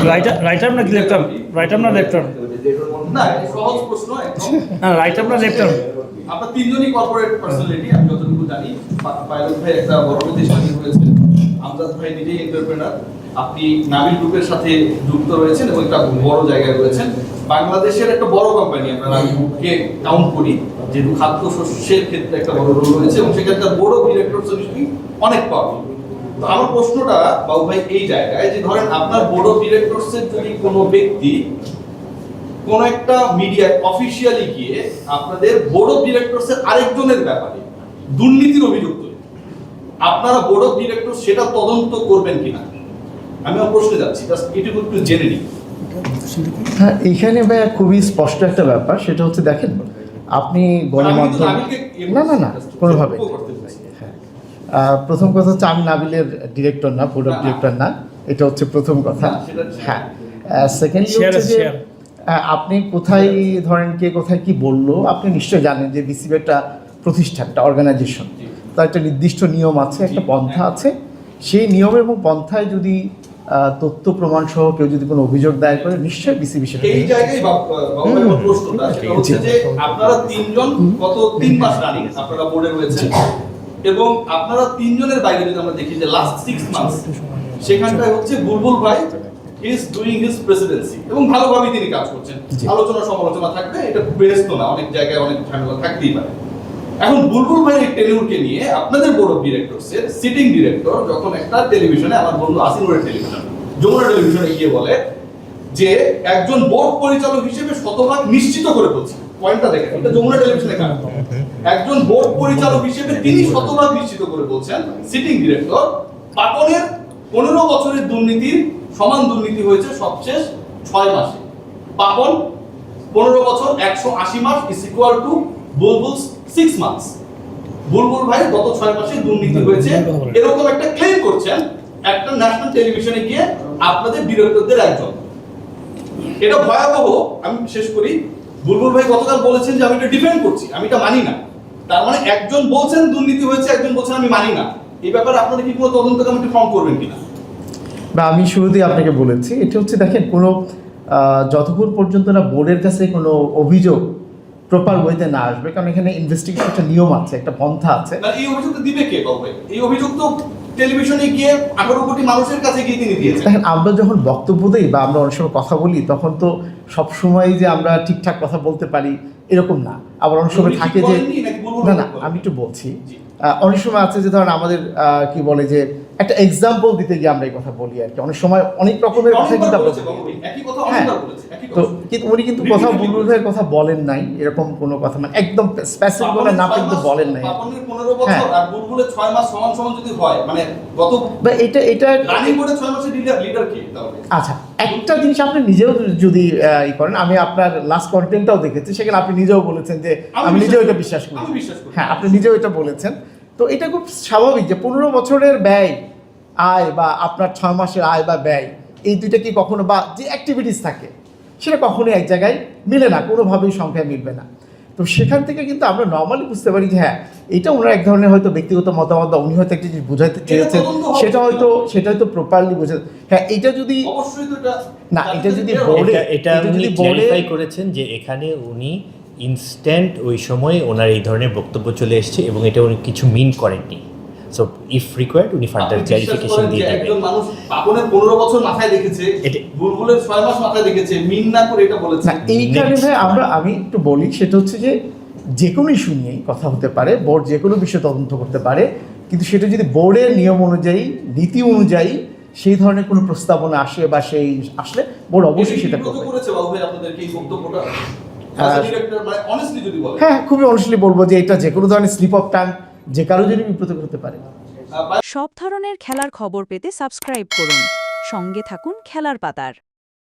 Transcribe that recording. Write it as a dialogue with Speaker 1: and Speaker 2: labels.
Speaker 1: Right arm নাকি left arm? Right arm না left arm?
Speaker 2: না, সহজ প্রশ্ন একদম।
Speaker 1: না, রাইট আর্ম না লেফট আর্ম?
Speaker 2: আপনারা তিনজনই কর্পোরেট পার্সোনালিটি, আমি যতটুকু জানি। পাইলট ভাই একটা বড় প্রতিষ্ঠানে রয়েছে, আমজাদ ভাই নিজেই এন্টারপ্রেনার, আপনি নাবিল গ্রুপের সাথে যুক্ত রয়েছেন এবং একটা বড় জায়গায় রয়েছেন। বাংলাদেশের একটা বড় কোম্পানি, আমরা নাবিল গ্রুপকে কাউন্ট করি, যেহেতু খাদ্যশস্যের ক্ষেত্রে একটা বড় রোল রয়েছে এবং সেক্ষেত্রে বড় ডিরেক্টর সলিউশন অনেক পাওয়ারফুল। তো আমার প্রশ্নটা বাবু ভাই এই জায়গায় যে ধরেন আপনার বোর্ড অফ ডিরেক্টরসের যদি কোনো ব্যক্তি কোন একটা মিডিয়া অফিশিয়ালি গিয়ে আপনাদের বোর্ড অফ ডিরেক্টরসের আরেকজনের ব্যাপারে দুর্নীতির অভিযোগ তোলে, আপনারা বোর্ড অফ ডিরেক্টর সেটা তদন্ত করবেন কিনা? আমি আমার প্রশ্নে যাচ্ছি, জাস্ট এটুকু একটু জেনে নিই।
Speaker 3: হ্যাঁ, এইখানে ভাই খুবই স্পষ্ট একটা ব্যাপার, সেটা হচ্ছে দেখেন আপনি গণমাধ্যম না না না কোনোভাবে, প্রথম কথা হচ্ছে আমি নাবিলের ডিরেক্টর না, বোর্ড অফ ডিরেক্টর না, এটা হচ্ছে প্রথম কথা। হ্যাঁ, সেকেন্ডলি হচ্ছে যে আপনি কোথায় ধরেন কে কোথায় কি বললো, আপনি নিশ্চয়ই জানেন যে বিসিবি একটা প্রতিষ্ঠান, একটা অর্গানাইজেশন, তার একটা নির্দিষ্ট নিয়ম আছে, একটা পন্থা আছে। সেই নিয়ম এবং পন্থায় যদি তথ্য প্রমাণ সহ কেউ যদি কোনো অভিযোগ দায়ের করে, নিশ্চয়ই বিসিবি সেটা।
Speaker 2: এই জায়গায় বাবুর প্রশ্নটা সেটা হচ্ছে যে আপনারা তিনজন গত 3 মাস রানিং আপনারা বোর্ডে রয়েছেন এবং আপনারা তিনজনের বাইরে যদি আমরা দেখি যে লাস্ট 6 মান্থস সেখানটায় হচ্ছে বুলবুল ভাই ইজ ডুইং হিজ প্রেসিডেন্সি এবং ভালোভাবে তিনি কাজ করছেন। আলোচনা সমালোচনা থাকবে, এটা বেস্ট না, অনেক জায়গায় অনেক ঝামেলা থাকতেই পারে। এখন বুলবুল ভাইয়ের এই টেলিউডকে নিয়ে আপনাদের বোর্ড অফ ডিরেক্টরসের সিটিং ডিরেক্টর যখন একটা টেলিভিশনে, আমার বন্ধু আসিনুরের টেলিভিশন, যমুনা টেলিভিশনে গিয়ে বলে যে একজন বোর্ড পরিচালক হিসেবে শতভাগ নিশ্চিত করে বলছে, পয়েন্টটা দেখেন, এটা যমুনা টেলিভিশনে কাজ, একজন বোর্ড পরিচালক হিসেবে তিনি শতভাগ নিশ্চিত করে বলছেন সিটিং ডিরেক্টর পাপনের 15 বছরের দুর্নীতির সমান দুর্নীতি হয়েছে সবশেষ 6 মাসে। পাপন 15 বছর 180 much is equal to বুলবুলস 6 months. বুলবুল ভাই গত 6 মাসে দুর্নীতি হয়েছে এরকম একটা ক্লেম করছেন একটা ন্যাশনাল টেলিভিশনে গিয়ে আপনাদের ডিরেক্টরদের একজন। এটা ভয়াবহ। আমি শেষ করি, বুলবুল ভাই গতকাল বলেছেন যে আমি এটা ডিফেন্ড করছি, আমি এটা মানি না। তার মানে একজন বলছেন দুর্নীতি হয়েছে, একজন বলছেন আমি মানি না। এই ব্যাপারে আপনারা কি কোনো তদন্ত কমিটি ফর্ম করবেন কিনা?
Speaker 3: বা আমি শুরুতেই আপনাকে বলেছি, এটা হচ্ছে দেখেন কোনো যতক্ষণ পর্যন্ত না বোর্ডের কাছে কোনো অভিযোগ প্রপার ওয়েতে না আসবে, কারণ এখানে ইনভেস্টিগেশন একটা নিয়ম আছে, একটা পন্থা আছে।
Speaker 2: এই অভিযোগটা দিবে কে বাবু? এই অভিযোগ তো টেলিভিশনে গিয়ে 18 কোটি মানুষের কাছে গিয়ে তিনি দিয়েছেন।
Speaker 3: দেখেন আমরা যখন বক্তব্য দিই বা আমরা অনেক সময় কথা বলি, তখন তো সব সময় যে আমরা ঠিকঠাক কথা বলতে পারি এরকম না। আবার অনেক সময় থাকে যে না না আমি একটু বলছি, অনেক সময় আছে যে ধরেন আমাদের কি বলে যে একটা এক্সাম্পল দিতে গিয়ে আমরা এই কথা বলি আর কি, অনেক সময় অনেক রকমের কথা কিন্তু আমরা হ্যাঁ, তো কিন্তু উনি কিন্তু কথা বুলবুল ভাইয়ের কথা বলেন নাই, এরকম কোনো কথা মানে একদম স্পেসিফিক বলে না কিন্তু বলেন নাই।
Speaker 2: 15 বছর আর বুলবুলের 6 মাস সমান সমান যদি হয়, মানে গত
Speaker 3: বা এটা
Speaker 2: রানিং বোর্ডে 6 মাসের লিডার কে তাহলে?
Speaker 3: আচ্ছা, একটা জিনিস আপনি নিজেও যদি ই করেন, আমি আপনার লাস্ট কন্টেন্টটাও দেখেছি, সেখানে আপনি নিজেও বলেছেন যে আমি নিজেও এটা বিশ্বাস করি। হ্যাঁ, আপনি নিজেও এটা বলেছেন। তো এটা খুব স্বাভাবিক যে 15 বছরের ব্যয় আয় বা আপনার 6 মাসের আয় বা ব্যয়, এই দুইটা কি কখনো বা যে অ্যাক্টিভিটিস থাকে সেটা কখনোই এক জায়গায় মিলে না, কোনোভাবেই সংখ্যায় মিলবে না। তো সেখান থেকে কিন্তু আমরা নর্মালি বুঝতে পারি যে হ্যাঁ, এটা ওনার এক ধরনের হয়তো ব্যক্তিগত মতামত, উনি হয়তো একটা জিনিস বোঝাতে চেয়েছেন, সেটা হয়তো প্রপারলি বোঝা। হ্যাঁ, এটা যদি
Speaker 2: অবশ্যই তো এটা
Speaker 3: না, এটা যদি বোর্ডে
Speaker 4: এটা উনি ক্ল্যারিফাই করেছেন যে এখানে উনি ইনস্ট্যান্ট ওই সময় ওনার এই ধরনের বক্তব্য চলে এসেছে এবং এটা উনি কিছু মিন করেননি। সো ইফ রিকোয়ার্ড উনি ফার্দার ক্ল্যারিফিকেশন দিয়ে দেবেন।
Speaker 2: একজন মানুষ পাপনের 15 বছর মাথায় দেখেছে, বুলবুলের 6 মাস মাথায় দেখেছে, মিন না করে এটা বলেছে।
Speaker 3: এইখানে ভাই আমি একটু বলি, সেটা হচ্ছে যে কোনো ইস্যু নিয়েই কথা হতে পারে, বোর্ড যে কোনো বিষয় তদন্ত করতে পারে, কিন্তু সেটা যদি বোর্ডের নিয়ম অনুযায়ী, নীতি অনুযায়ী সেই ধরনের কোনো প্রস্তাবনা আসে বা সেই আসলে বোর্ড অবশ্যই সেটা করবে।
Speaker 2: করেছে বাবু ভাই আপনাদেরকে এই বক্তব্যটা?
Speaker 3: হ্যাঁ, খুবই অনেস্টলি বলবো যে এটা যে কোনো ধরনের স্লিপ অফ টাং যে কারো জন্য বিব্রত করতে পারে।
Speaker 5: সব ধরনের খেলার খবর পেতে সাবস্ক্রাইব করুন, সঙ্গে থাকুন খেলার পাতার।